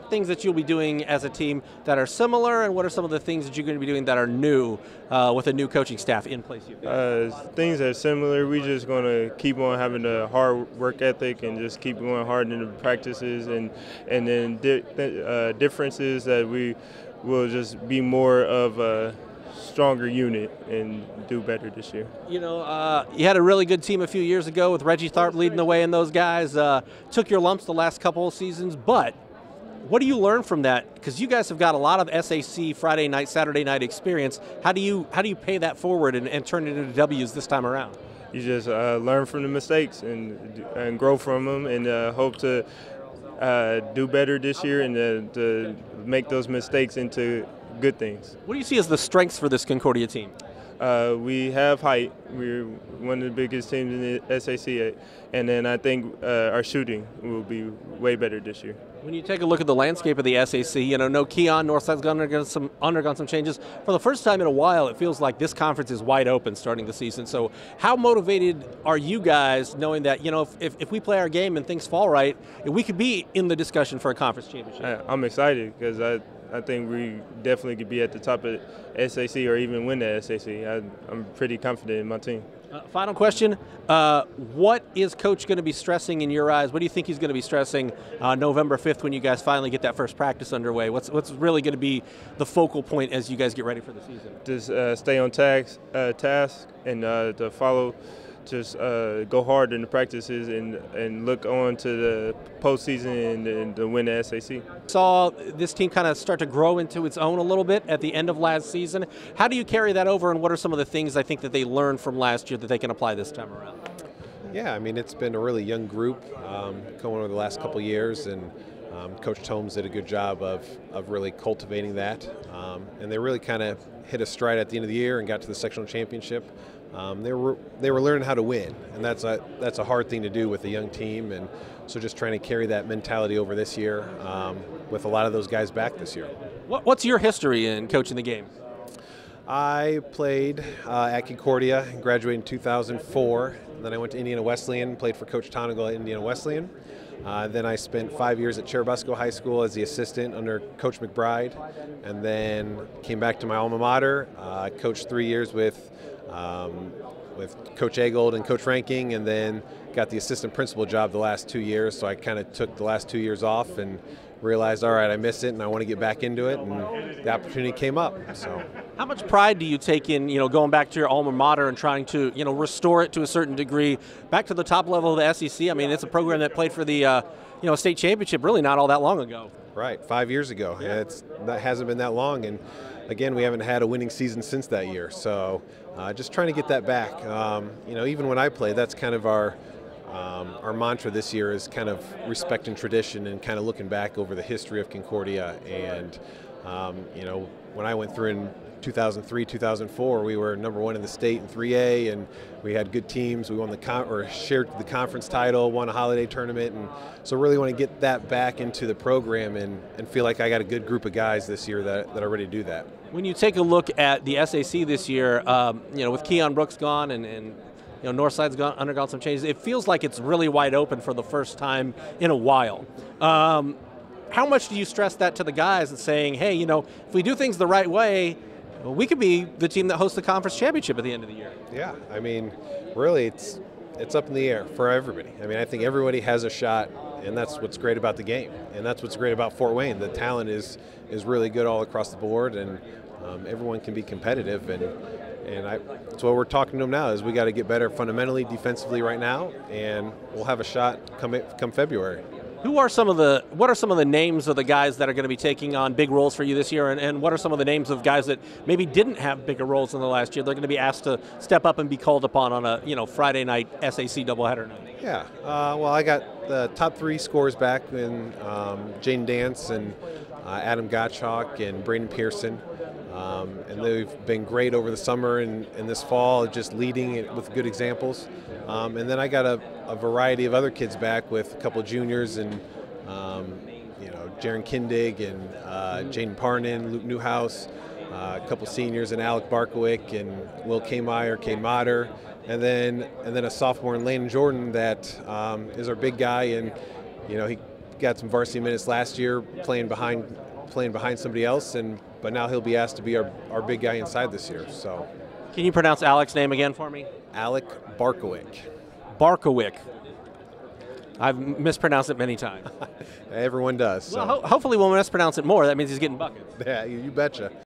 Things that you'll be doing as a team that are similar, and what are some of the things that you're going to be doing that are new with a new coaching staff in place? Things that are similar. We're just going to keep on having a hard work ethic and just keep going hard in the practices, and then differences that we will just be more of a stronger unit and do better this year. You know, you had a really good team a few years ago with Reggie Tharp leading the way, and those guys took your lumps the last couple of seasons, but what do you learn from that? Because you guys have got a lot of SAC Friday night, Saturday night experience. How do you pay that forward and turn it into W's this time around? You just learn from the mistakes and grow from them, and hope to do better this year and to make those mistakes into good things. What do you see as the strengths for this Concordia team? We have height. We're one of the biggest teams in the SAC, and then I think our shooting will be way better this year. When you take a look at the landscape of the SAC, you know, no Keon, Northside's undergone some changes. For the first time in a while, it feels like this conference is wide open starting the season. So how motivated are you guys knowing that, you know, if we play our game and things fall right, we could be in the discussion for a conference championship? I'm excited because I think we definitely could be at the top of SAC or even win the SAC. I'm pretty confident in my team. Final question. What is Coach going to be stressing in your eyes? What do you think he's going to be stressing November 5th when you guys finally get that first practice underway? What's really going to be the focal point as you guys get ready for the season? Just stay on task and to follow. Just go hard in the practices and look on to the postseason and to win the SAC. Saw this team kind of start to grow into its own a little bit at the end of last season. How do you carry that over, and what are some of the things I think that they learned from last year that they can apply this time around? Yeah, I mean, it's been a really young group going over the last couple years, and Coach Tomes did a good job of really cultivating that. And they really kind of hit a stride at the end of the year and got to the sectional championship. They were learning how to win, and that's a hard thing to do with a young team, and so just trying to carry that mentality over this year with a lot of those guys back this year. What's your history in coaching the game? I played at Concordia and graduated in 2004. Then I went to Indiana Wesleyan, played for Coach Tonigal at Indiana Wesleyan. Then I spent 5 years at Cherubusco High School as the assistant under Coach McBride, and then came back to my alma mater, coached 3 years with Coach Agold and Coach Ranking, and then got the assistant principal job the last 2 years. So I kind of took the last 2 years off and realized, all right, I miss it and I want to get back into it, and the opportunity came up. So, how much pride do you take in, you know, going back to your alma mater and trying to, you know, restore it to a certain degree back to the top level of the SEC? I mean, it's a program that played for the, you know, state championship really not all that long ago. Right, 5 years ago. Yeah. That hasn't been that long, and again, we haven't had a winning season since that year. So, just trying to get that back. You know, even when I play, that's kind of our mantra this year is kind of respecting tradition and kind of looking back over the history of Concordia. And you know, when I went through in 2003, 2004, we were #1 in the state in 3A, and we had good teams. We won shared the conference title, won a holiday tournament, and so really want to get that back into the program and feel like I got a good group of guys this year that are ready to do that. When you take a look at the SAC this year, you know, with Keon Brooks gone and you know, Northside's undergone some changes, it feels like it's really wide open for the first time in a while. How much do you stress that to the guys and saying, hey, you know, if we do things the right way, we could be the team that hosts the conference championship at the end of the year? Yeah, I mean, really, it's up in the air for everybody. I mean, I think everybody has a shot, and that's what's great about the game, and that's what's great about Fort Wayne. The talent is really good all across the board, and everyone can be competitive, and that's what we're talking to them now is we got to get better fundamentally, defensively right now, and we'll have a shot come February. What are some of the names of the guys that are going to be taking on big roles for you this year, and what are some of the names of guys that maybe didn't have bigger roles in the last year? They're going to be asked to step up and be called upon on a, you know, Friday night SAC doubleheader night. Yeah, well, I got the top 3 scores back in Jane Dance and Adam Gottschalk and Braden Pearson. And they've been great over the summer and this fall, just leading it with good examples. And then I got a variety of other kids back with a couple of juniors and, you know, Jaron Kindig and Jaden Parnan, Luke Newhouse, a couple seniors and Alec Barkowick and Will K. Meyer, Cade Motter, and then a sophomore in Landon Jordan that is our big guy, and you know, he got some varsity minutes last year playing behind somebody else, but now he'll be asked to be our big guy inside this year. So, can you pronounce Alec's name again for me? Alec Barkowick. Barkowick. I've mispronounced it many times. Everyone does. So. Well, hopefully we'll mispronounce it more. That means he's getting buckets. Yeah, you betcha.